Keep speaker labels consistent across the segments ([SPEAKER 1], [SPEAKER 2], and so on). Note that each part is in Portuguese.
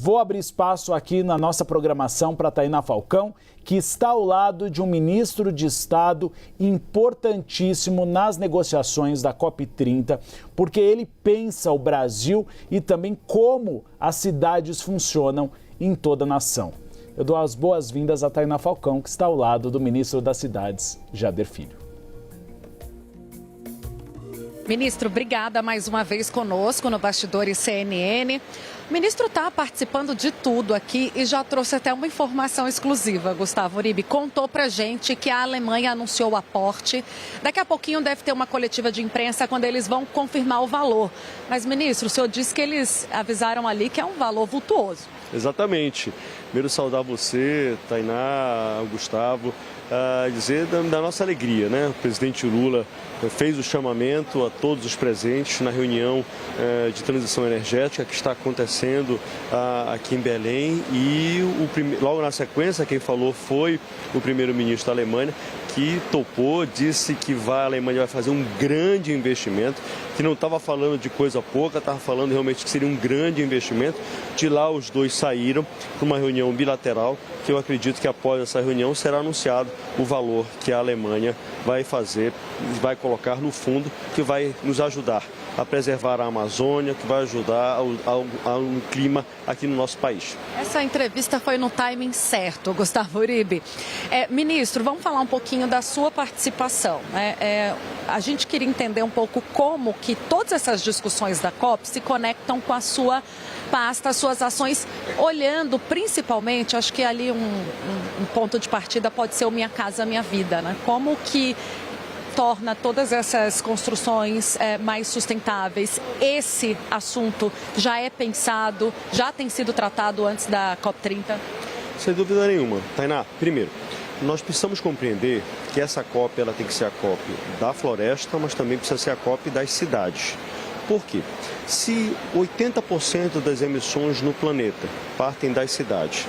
[SPEAKER 1] Vou abrir espaço aqui na nossa programação para Tainá Falcão, que está ao lado de um ministro de Estado importantíssimo nas negociações da COP30, porque ele pensa o Brasil e também como as cidades funcionam em toda a nação. Eu dou as boas-vindas a Tainá Falcão, que está ao lado do ministro das Cidades, Jader Filho.
[SPEAKER 2] Ministro, obrigada mais uma vez conosco no Bastidores CNN. O ministro está participando de tudo aqui e já trouxe até uma informação exclusiva, Gustavo Uribe. Contou pra gente que a Alemanha anunciou o aporte. Daqui a pouquinho deve ter uma coletiva de imprensa quando eles vão confirmar o valor. Mas, ministro, o senhor disse que eles avisaram ali que é um valor vultuoso.
[SPEAKER 3] Exatamente. Primeiro saudar você, Tainá, Gustavo, dizer da nossa alegria, né? O presidente Lula fez o chamamento a todos os presentes na reunião de transição energética que está acontecendo aqui em Belém e logo na sequência quem falou foi o primeiro-ministro da Alemanha, que topou, disse que a Alemanha vai fazer um grande investimento, que não estava falando de coisa pouca, estava falando realmente que seria um grande investimento. De lá os dois saíram para uma reunião bilateral, que eu acredito que após essa reunião será anunciado o valor que a Alemanha vai fazer, vai colocar no fundo, que vai nos ajudar a preservar a Amazônia, que vai ajudar ao clima aqui no nosso país.
[SPEAKER 2] Essa entrevista foi no timing certo, Gustavo Uribe. Ministro, vamos falar um pouquinho da sua participação, né? A gente queria entender um pouco como que todas essas discussões da COP se conectam com a sua pasta, as suas ações, olhando principalmente, acho que ali um ponto de partida pode ser o Minha Casa Minha Vida, né? Como que torna todas essas construções mais sustentáveis. Esse assunto já é pensado, já tem sido tratado antes da COP30?
[SPEAKER 3] Sem dúvida nenhuma. Tainá, primeiro, nós precisamos compreender que essa COP ela tem que ser a COP da floresta, mas também precisa ser a COP das cidades. Por quê? Se 80% das emissões no planeta partem das cidades,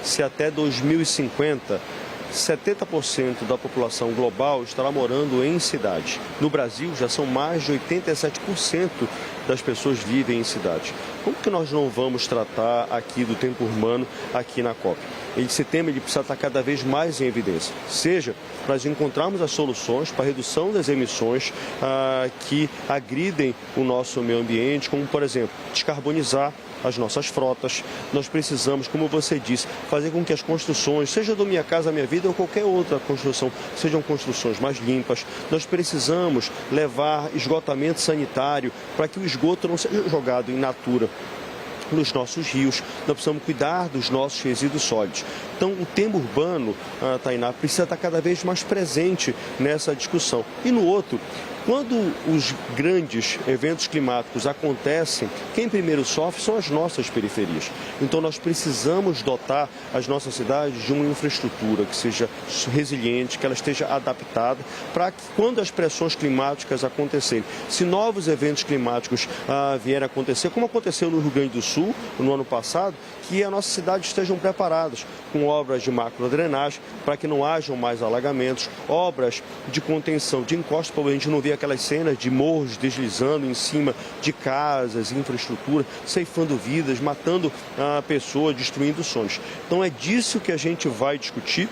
[SPEAKER 3] se até 2050 70% da população global estará morando em cidades. No Brasil, já são mais de 87% das pessoas vivem em cidades. Como que nós não vamos tratar aqui do tempo urbano aqui na COP? Esse tema ele precisa estar cada vez mais em evidência, seja para nós encontrarmos as soluções para a redução das emissões que agridem o nosso meio ambiente, como, por exemplo, descarbonizar as nossas frotas. Nós precisamos, como você disse, fazer com que as construções, seja do Minha Casa Minha Vida ou qualquer outra construção, sejam construções mais limpas. Nós precisamos levar esgotamento sanitário para que o esgoto não seja jogado in natura nos nossos rios. Nós precisamos cuidar dos nossos resíduos sólidos. Então, o tema urbano, Tainá, precisa estar cada vez mais presente nessa discussão. E no outro, quando os grandes eventos climáticos acontecem, quem primeiro sofre são as nossas periferias. Então nós precisamos dotar as nossas cidades de uma infraestrutura que seja resiliente, que ela esteja adaptada, para que quando as pressões climáticas acontecerem, se novos eventos climáticos vierem a acontecer, como aconteceu no Rio Grande do Sul no ano passado, que as nossas cidades estejam preparadas com obras de macrodrenagem para que não hajam mais alagamentos, obras de contenção de encostas, para a gente não ver aquelas cenas de morros deslizando em cima de casas, infraestrutura, ceifando vidas, matando pessoas, destruindo sonhos. Então é disso que a gente vai discutir,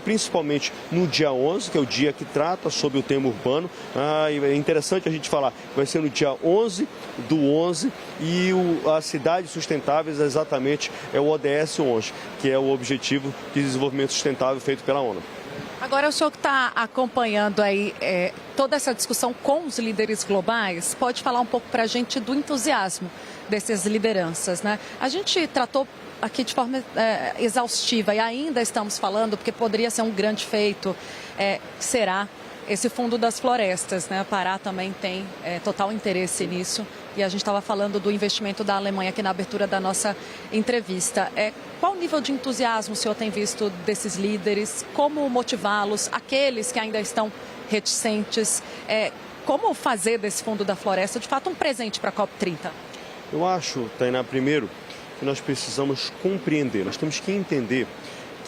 [SPEAKER 3] principalmente no dia 11, que é o dia que trata sobre o tema urbano. É interessante a gente falar, vai ser no dia 11 do 11 e as cidades sustentáveis exatamente é o ODS 11, que é o Objetivo de Desenvolvimento Sustentável feito pela ONU.
[SPEAKER 2] Agora, o senhor que está acompanhando aí toda essa discussão com os líderes globais, pode falar um pouco para a gente do entusiasmo dessas lideranças, né? A gente tratou aqui de forma exaustiva e ainda estamos falando, porque poderia ser um grande feito, será esse Fundo das Florestas, né? A Pará também tem total interesse nisso. E a gente estava falando do investimento da Alemanha aqui na abertura da nossa entrevista. Qual o nível de entusiasmo o senhor tem visto desses líderes? Como motivá-los? Aqueles que ainda estão reticentes? Como fazer desse Fundo da Floresta, de fato, um presente para a COP30?
[SPEAKER 3] Eu acho, Tainá, primeiro, que nós precisamos compreender, nós temos que entender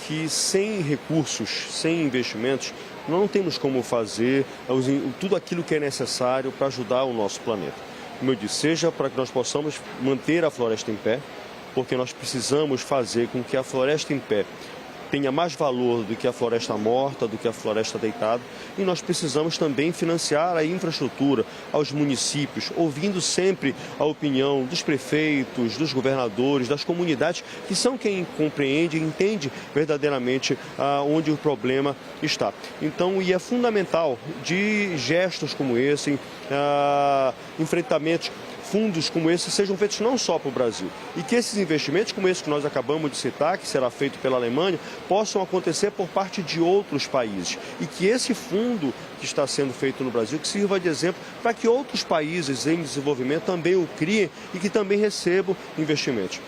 [SPEAKER 3] que sem recursos, sem investimentos, nós não temos como fazer tudo aquilo que é necessário para ajudar o nosso planeta. Como eu disse, seja para que nós possamos manter a floresta em pé, porque nós precisamos fazer com que a floresta em pé tenha mais valor do que a floresta morta, do que a floresta deitada. E nós precisamos também financiar a infraestrutura aos municípios, ouvindo sempre a opinião dos prefeitos, dos governadores, das comunidades, que são quem compreende e entende verdadeiramente onde o problema está. Então, e é fundamental de gestos como esse, enfrentamentos, fundos como esse sejam feitos não só para o Brasil e que esses investimentos como esse que nós acabamos de citar, que será feito pela Alemanha, possam acontecer por parte de outros países e que esse fundo que está sendo feito no Brasil, que sirva de exemplo para que outros países em desenvolvimento também o criem e que também recebam investimentos.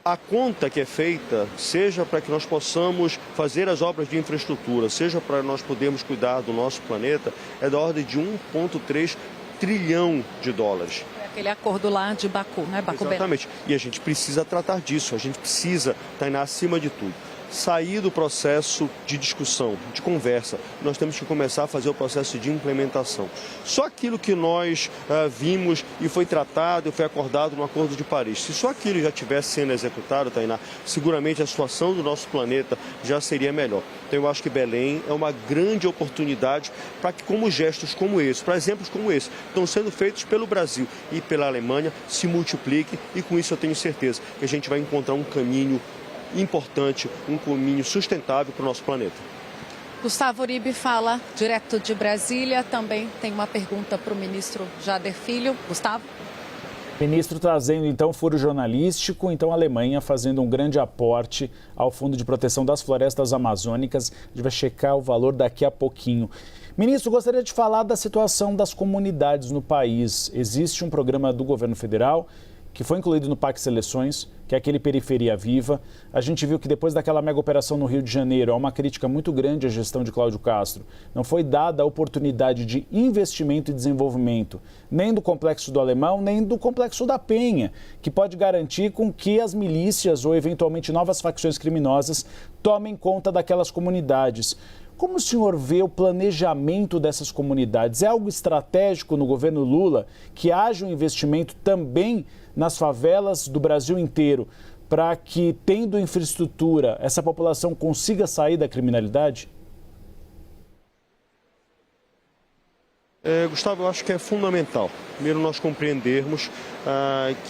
[SPEAKER 3] A conta que é feita, seja para que nós possamos fazer as obras de infraestrutura, seja para nós podermos cuidar do nosso planeta, é da ordem de 1,3 trilhão de dólares.
[SPEAKER 2] Aquele acordo lá de Baku, né? Baku.
[SPEAKER 3] Exatamente. E a gente precisa tratar disso, a gente precisa, Tainá, acima de tudo, sair do processo de discussão, de conversa. Nós temos que começar a fazer o processo de implementação. Só aquilo que nós vimos e foi tratado e foi acordado no Acordo de Paris. Se só aquilo já estivesse sendo executado, Tainá, seguramente a situação do nosso planeta já seria melhor. Então eu acho que Belém é uma grande oportunidade para que, como gestos como esse, para exemplos como esse, estão sendo feitos pelo Brasil e pela Alemanha, se multiplique e com isso eu tenho certeza que a gente vai encontrar um caminho importante, um caminho sustentável para o nosso planeta.
[SPEAKER 2] Gustavo Uribe fala direto de Brasília. Também tem uma pergunta para o ministro Jader Filho. Gustavo?
[SPEAKER 1] Ministro trazendo então furo jornalístico, então a Alemanha fazendo um grande aporte ao Fundo de Proteção das Florestas Amazônicas. A gente vai checar o valor daqui a pouquinho. Ministro, gostaria de falar da situação das comunidades no país. Existe um programa do governo federal que foi incluído no PAC Seleções, que é aquele Periferia Viva. A gente viu que depois daquela mega operação no Rio de Janeiro, há uma crítica muito grande à gestão de Cláudio Castro. Não foi dada a oportunidade de investimento e desenvolvimento, nem do Complexo do Alemão, nem do Complexo da Penha, que pode garantir com que as milícias ou eventualmente novas facções criminosas tomem conta daquelas comunidades. Como o senhor vê o planejamento dessas comunidades? É algo estratégico no governo Lula que haja um investimento também nas favelas do Brasil inteiro para que, tendo infraestrutura, essa população consiga sair da criminalidade?
[SPEAKER 3] Gustavo, eu acho que é fundamental. Primeiro, nós compreendermos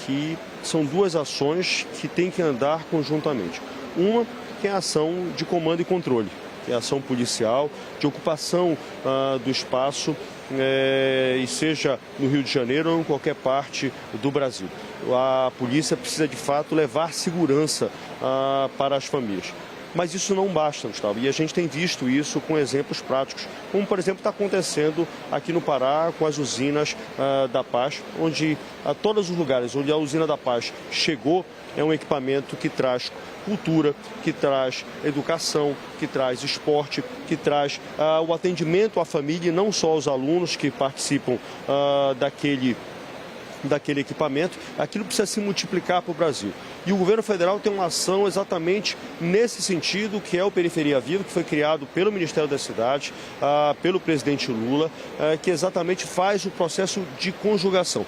[SPEAKER 3] que são duas ações que têm que andar conjuntamente. Uma que é a ação de comando e controle, que é a ação policial, de ocupação do espaço, e seja no Rio de Janeiro ou em qualquer parte do Brasil. A polícia precisa, de fato, levar segurança para as famílias. Mas isso não basta, Gustavo, e a gente tem visto isso com exemplos práticos, como, por exemplo, está acontecendo aqui no Pará com as usinas da Paz, onde a todos os lugares onde a usina da Paz chegou, é um equipamento que traz cultura, que traz educação, que traz esporte, que traz o atendimento à família e não só aos alunos que participam daquele equipamento. Aquilo precisa se multiplicar para o Brasil. E o governo federal tem uma ação exatamente nesse sentido, que é o Periferia Viva, que foi criado pelo Ministério das Cidades, pelo presidente Lula, que exatamente faz o processo de conjugação.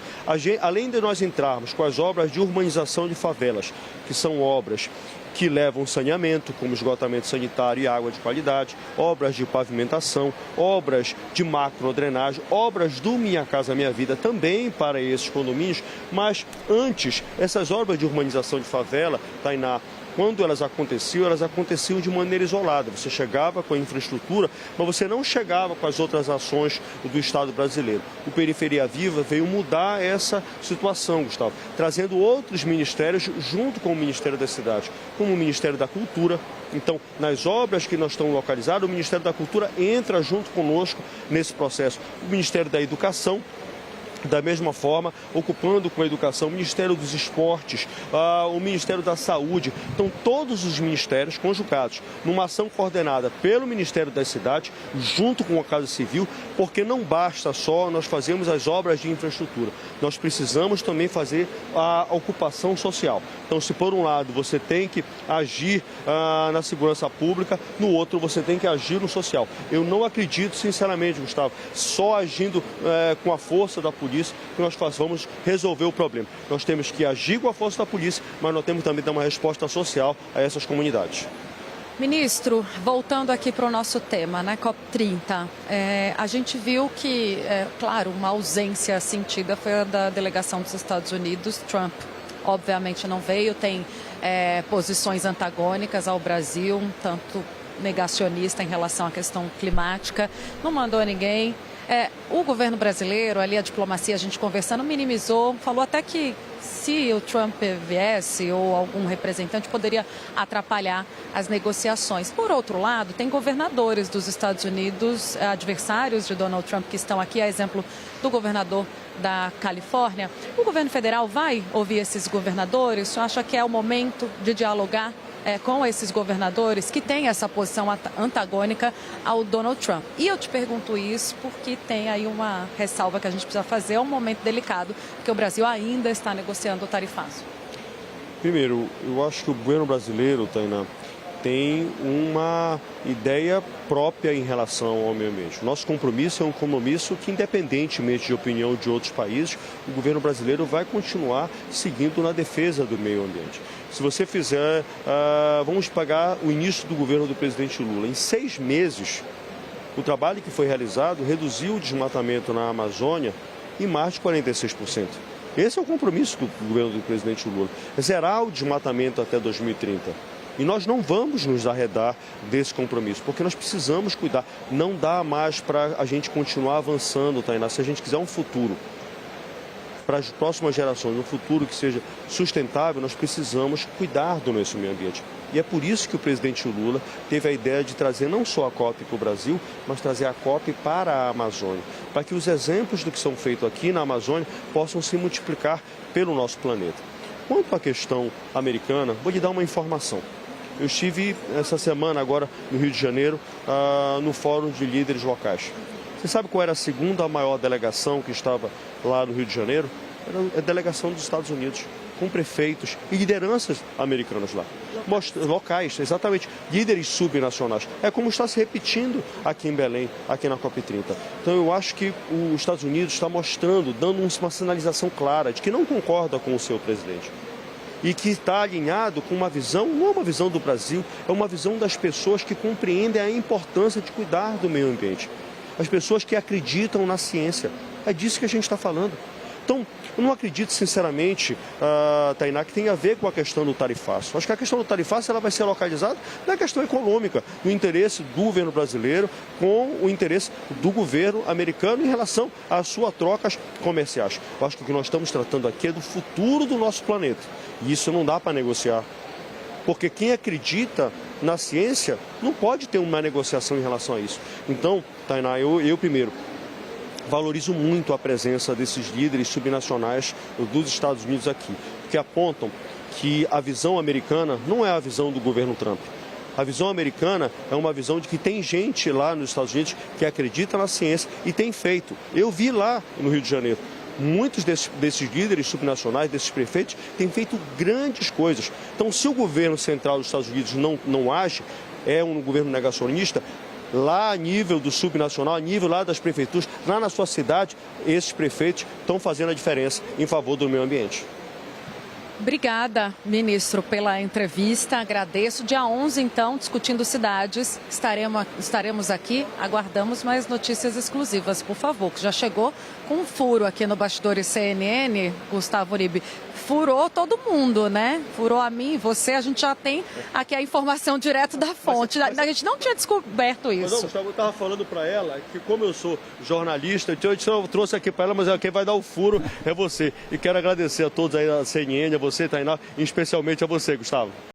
[SPEAKER 3] Além de nós entrarmos com as obras de urbanização de favelas, que são obras que levam saneamento, como esgotamento sanitário e água de qualidade, obras de pavimentação, obras de macrodrenagem, obras do Minha Casa Minha Vida também para esses condomínios, mas antes, essas obras de urbanização de favela, Tainá, quando elas aconteciam de maneira isolada. Você chegava com a infraestrutura, mas você não chegava com as outras ações do Estado brasileiro. O Periferia Viva veio mudar essa situação, Gustavo, trazendo outros ministérios junto com o Ministério das Cidades, como o Ministério da Cultura. Então, nas obras que nós estamos localizadas, o Ministério da Cultura entra junto conosco nesse processo. O Ministério da Educação, da mesma forma, ocupando com a educação, o Ministério dos Esportes, o Ministério da Saúde. Então, todos os ministérios conjugados numa ação coordenada pelo Ministério das Cidades, junto com a Casa Civil, porque não basta só nós fazermos as obras de infraestrutura. Nós precisamos também fazer a ocupação social. Então, se por um lado você tem que agir na segurança pública, no outro você tem que agir no social. Eu não acredito, sinceramente, Gustavo, só agindo com a força da polícia, polícia que nós vamos resolver o problema. Nós temos que agir com a força da polícia, mas nós temos também que dar uma resposta social a essas comunidades.
[SPEAKER 2] Ministro, voltando aqui para o nosso tema, né, COP30, a gente viu que, claro, uma ausência sentida foi a da delegação dos Estados Unidos. Trump, obviamente, não veio, tem posições antagônicas ao Brasil, um tanto negacionista em relação à questão climática, não mandou ninguém. O governo brasileiro, ali a diplomacia, a gente conversando, minimizou, falou até que se o Trump viesse ou algum representante poderia atrapalhar as negociações. Por outro lado, tem governadores dos Estados Unidos, adversários de Donald Trump, que estão aqui, a exemplo do governador da Califórnia. O governo federal vai ouvir esses governadores? O senhor acha que é o momento de dialogar com esses governadores que têm essa posição antagônica ao Donald Trump? E eu te pergunto isso porque tem aí uma ressalva que a gente precisa fazer, é um momento delicado, porque o Brasil ainda está negociando o tarifaço.
[SPEAKER 3] Primeiro, eu acho que o governo brasileiro, Tainá, tem uma ideia própria em relação ao meio ambiente. O nosso compromisso é um compromisso que, independentemente de opinião de outros países, o governo brasileiro vai continuar seguindo na defesa do meio ambiente. Se você fizer, vamos pegar o início do governo do presidente Lula. Em 6 meses, o trabalho que foi realizado reduziu o desmatamento na Amazônia em mais de 46%. Esse é o compromisso do governo do presidente Lula, zerar o desmatamento até 2030. E nós não vamos nos arredar desse compromisso, porque nós precisamos cuidar. Não dá mais para a gente continuar avançando, Tainá, se a gente quiser um futuro para as próximas gerações, um futuro que seja sustentável, nós precisamos cuidar do nosso meio ambiente. E é por isso que o presidente Lula teve a ideia de trazer não só a COP para o Brasil, mas trazer a COP para a Amazônia, para que os exemplos do que são feitos aqui na Amazônia possam se multiplicar pelo nosso planeta. Quanto à questão americana, vou lhe dar uma informação. Eu estive essa semana agora no Rio de Janeiro, no Fórum de Líderes Locais. Você sabe qual era a segunda maior delegação que estava lá no Rio de Janeiro? Era a delegação dos Estados Unidos, com prefeitos e lideranças americanas lá. Locais, exatamente, líderes subnacionais. É como está se repetindo aqui em Belém, aqui na COP30. Então eu acho que os Estados Unidos está mostrando, dando uma sinalização clara de que não concorda com o seu presidente. E que está alinhado com uma visão, não é uma visão do Brasil, é uma visão das pessoas que compreendem a importância de cuidar do meio ambiente. As pessoas que acreditam na ciência. É disso que a gente está falando. Então, eu não acredito sinceramente, Tainá, que tenha a ver com a questão do tarifaço. Acho que a questão do tarifaço ela vai ser localizada na questão econômica, no interesse do governo brasileiro com o interesse do governo americano em relação às suas trocas comerciais. Eu acho que o que nós estamos tratando aqui é do futuro do nosso planeta. E isso não dá para negociar. Porque quem acredita na ciência não pode ter uma negociação em relação a isso. Então, Tainá, eu primeiro valorizo muito a presença desses líderes subnacionais dos Estados Unidos aqui, que apontam que a visão americana não é a visão do governo Trump. A visão americana é uma visão de que tem gente lá nos Estados Unidos que acredita na ciência e tem feito. Eu vi lá no Rio de Janeiro. Muitos desses líderes subnacionais, desses prefeitos, têm feito grandes coisas. Então, se o governo central dos Estados Unidos não age, é um governo negacionista, lá a nível do subnacional, a nível lá das prefeituras, lá na sua cidade, esses prefeitos estão fazendo a diferença em favor do meio ambiente.
[SPEAKER 2] Obrigada, ministro, pela entrevista. Agradeço. Dia 11, então, discutindo cidades. Estaremos aqui, aguardamos mais notícias exclusivas, por favor, que já chegou com um furo aqui no Bastidores CNN, Gustavo Uribe. Furou todo mundo, né? Furou a mim, você, a gente já tem aqui a informação direto da fonte. A gente não tinha descoberto isso.
[SPEAKER 3] Mas, Gustavo, eu estava falando para ela que, como eu sou jornalista, então eu trouxe aqui para ela, mas quem vai dar o furo é você. E quero agradecer a todos aí da CNN, a você, Tainá, e especialmente a você, Gustavo.